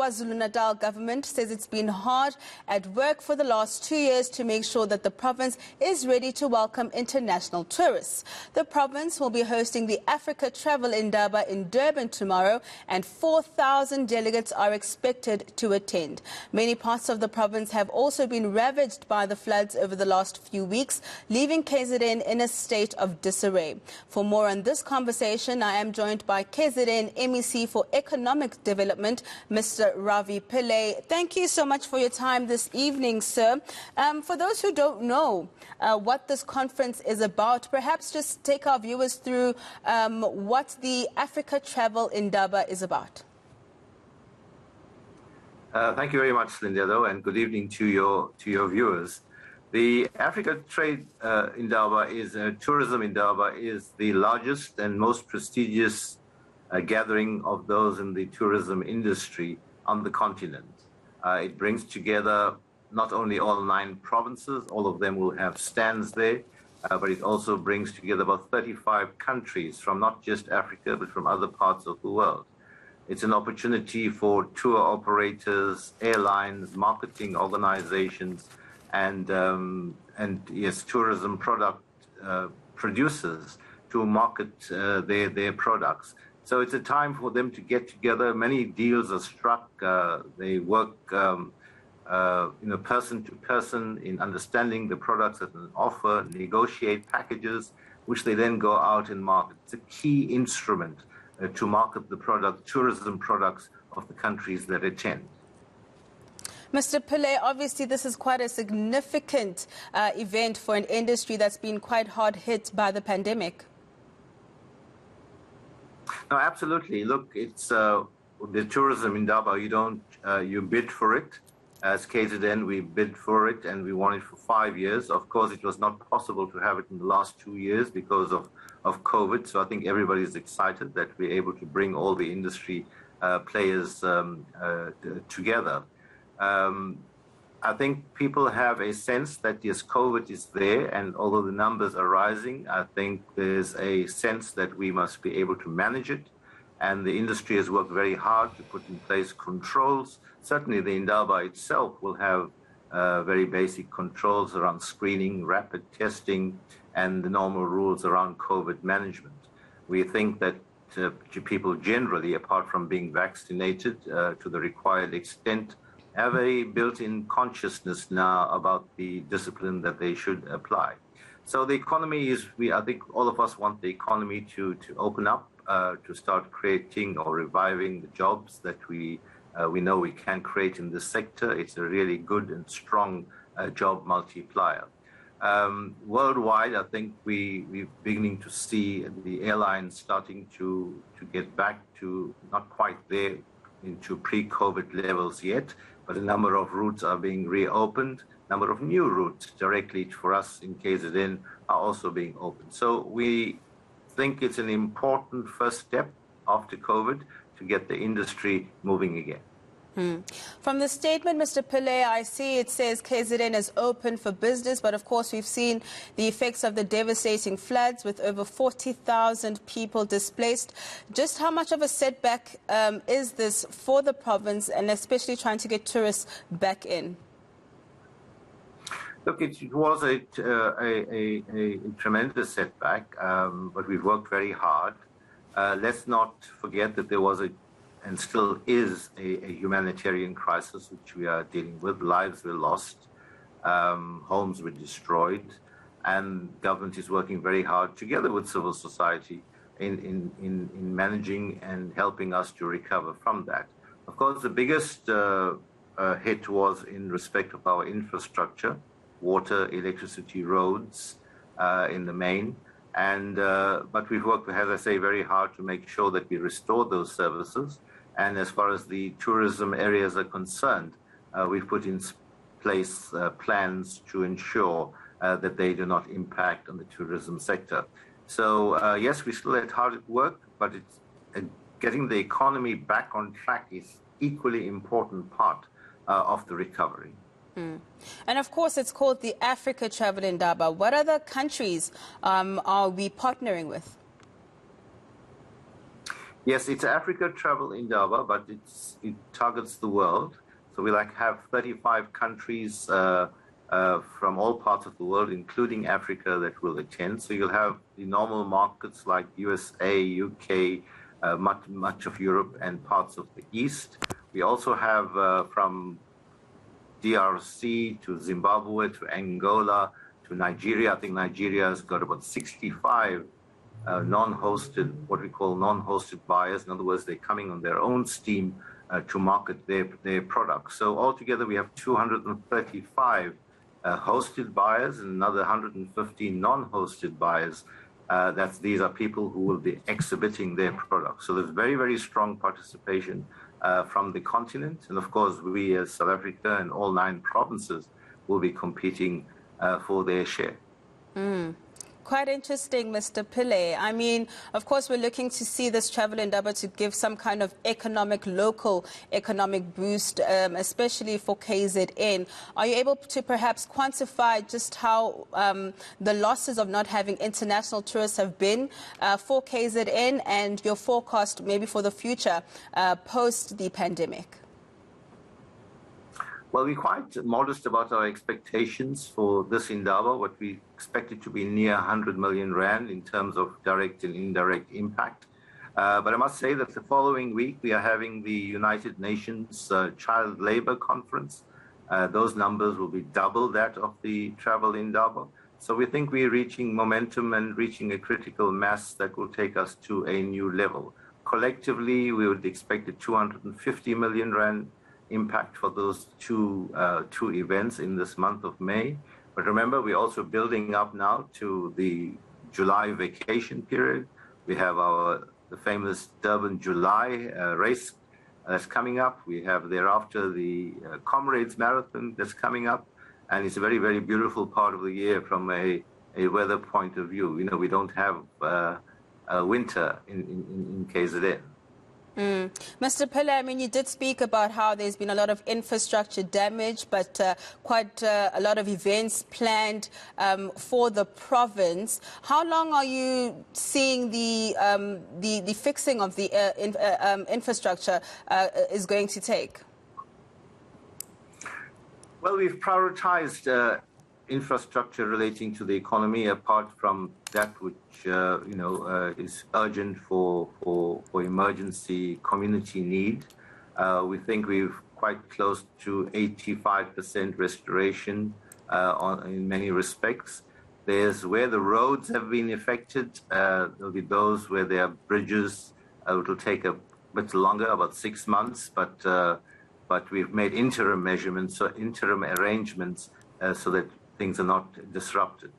KwaZulu-Natal government says it's been hard at work for the last 2 years to make sure that the province is ready to welcome international tourists. The province will be hosting the Africa Travel Indaba in Durban tomorrow, and 4,000 delegates are expected to attend. Many parts of the province have also been ravaged by the floods over the last few weeks, leaving KZN in a state of disarray. For more on this conversation, I am joined by KZN MEC for Economic Development, Mr. Ravi Pillay. Thank you so much for your time this evening, sir. For those who don't know what this conference is about, perhaps just take our viewers through what the Africa Travel Indaba is about. Thank you very much, Linda, and good evening to your viewers. The Africa Trade Indaba is tourism Indaba is the largest and most prestigious gathering of those in the tourism industry on the continent. It brings together not only all 9 provinces, all of them will have stands there, but it also brings together about 35 countries from not just Africa, but from other parts of the world. It's an opportunity for tour operators, airlines, marketing organizations, and yes, tourism product producers to market their products. So it's a time for them to get together. Many deals are struck. They work person to person in understanding the products that they offer, negotiate packages, which they then go out and market. It's a key instrument to market the tourism products of the countries that attend. Mr. Pillay, obviously this is quite a significant event for an industry that's been quite hard hit by the pandemic. No, absolutely. Look, it's the tourism Indaba. You bid for it. As KZN, we bid for it, and we won it for 5 years. Of course, it was not possible to have it in the last 2 years because of COVID. So I think everybody's excited that we're able to bring all the industry players together. I think people have a sense that yes, COVID is there, and although the numbers are rising, I think there's a sense that we must be able to manage it, and the industry has worked very hard to put in place controls. Certainly the Indaba itself will have very basic controls around screening, rapid testing, and the normal rules around COVID management. We think that people generally, apart from being vaccinated to the required extent, have a built-in consciousness now about the discipline that they should apply. So the economy is, I think all of us want the economy to open up, to start creating or reviving the jobs that we know we can create in this sector. It's a really good and strong job multiplier. Worldwide, I think we're beginning to see the airlines starting to get back to, not quite there into pre-COVID levels yet, but a number of routes are being reopened. A number of new routes directly for us in KZN are also being opened. So we think it's an important first step after COVID to get the industry moving again. From the statement, Mr. Pillay, I see it says KZN is open for business, but of course we've seen the effects of the devastating floods with over 40,000 people displaced. Just how much of a setback is this for the province, and especially trying to get tourists back in? Look, it was a tremendous setback, but we've worked very hard. Let's not forget that there was and still is a humanitarian crisis which we are dealing with. Lives were lost, homes were destroyed, and government is working very hard together with civil society in managing and helping us to recover from that. Of course, the biggest hit was in respect of our infrastructure, water, electricity, roads in the main. But we've worked, as I say, very hard to make sure that we restore those services. And as far as the tourism areas are concerned, we've put in place plans to ensure that they do not impact on the tourism sector. So yes, we're still at hard work, but getting the economy back on track is equally important part of the recovery. And of course, it's called the Africa Travel Indaba. What other countries are we partnering with? Yes, it's Africa Travel Indaba, but it targets the world. So we have 35 countries from all parts of the world, including Africa, that will attend. So you'll have the normal markets like USA, UK, much of Europe, and parts of the East. We also have from DRC to Zimbabwe to Angola to Nigeria. I think Nigeria has got about 65 non-hosted, what we call non-hosted buyers. In other words, they're coming on their own steam to market their products. So altogether, we have 235 hosted buyers and another 115 non-hosted buyers. These are people who will be exhibiting their products. So there's very, very strong participation from the continent. And of course, we as South Africa and all 9 provinces will be competing for their share. Quite interesting, Mr. Pillay. I mean, of course, we're looking to see this travel Indaba to give some kind of local economic boost, especially for KZN. Are you able to perhaps quantify just how the losses of not having international tourists have been for KZN and your forecast maybe for the future post the pandemic? Well, we're quite modest about our expectations for this Indaba. What we expect it to be near 100 million rand in terms of direct and indirect impact. But I must say that the following week we are having the United Nations Child Labor Conference. Those numbers will be double that of the travel Indaba. So we think we're reaching momentum and reaching a critical mass that will take us to a new level. Collectively, we would expect a 250 million rand impact for those two events in this month of May. But remember, we're also building up now to the July vacation period. We have the famous Durban July race that's coming up. We have thereafter the Comrades Marathon that's coming up. And it's a very, very beautiful part of the year from a weather point of view. You know, we don't have winter in KZN. Mr. Pillay, I mean, you did speak about how there's been a lot of infrastructure damage, but quite a lot of events planned for the province. How long are you seeing the fixing of the infrastructure is going to take? Well, we've prioritized infrastructure relating to the economy, apart from that which is urgent for emergency community need. We think we're quite close to 85% restoration in many respects. There's where the roads have been affected. There'll be those where there are bridges. It will take a bit longer, about 6 months, but we've made interim measurements, so interim arrangements, so that things are not disrupted.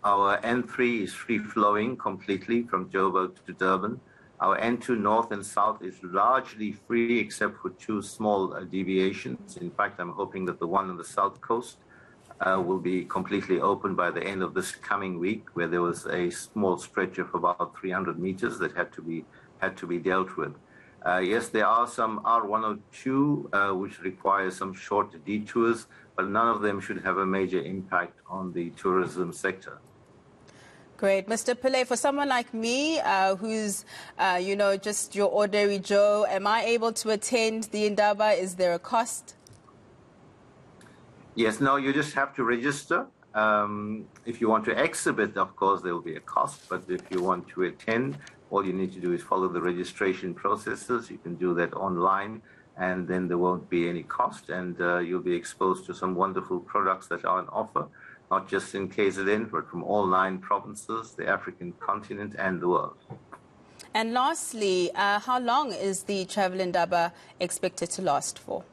Our N3 is free-flowing completely from Joburg to Durban. Our N2 north and south is largely free except for 2 small deviations. In fact, I'm hoping that the one on the south coast will be completely open by the end of this coming week, where there was a small stretch of about 300 meters that had to be dealt with. Yes, there are some R102 which require some short detours, but none of them should have a major impact on the tourism sector. Great. Mr. Pillay, for someone like me who's, just your ordinary Joe, am I able to attend the Indaba? Is there a cost? Yes, no, you just have to register. If you want to exhibit, of course, there will be a cost, but if you want to attend, all you need to do is follow the registration processes. You can do that online, and then there won't be any cost, and you'll be exposed to some wonderful products that are on offer, not just in KZN, but from all 9 provinces, the African continent, and the world. And lastly, how long is the Travel Indaba expected to last for?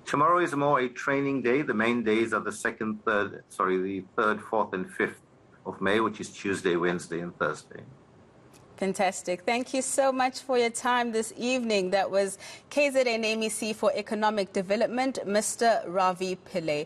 Tomorrow is more a training day. The main days are the 3rd, 4th, and 5th of May, which is Tuesday, Wednesday, and Thursday. Fantastic. Thank you so much for your time this evening. That was KZN MEC for Economic Development, Mr. Ravi Pillay.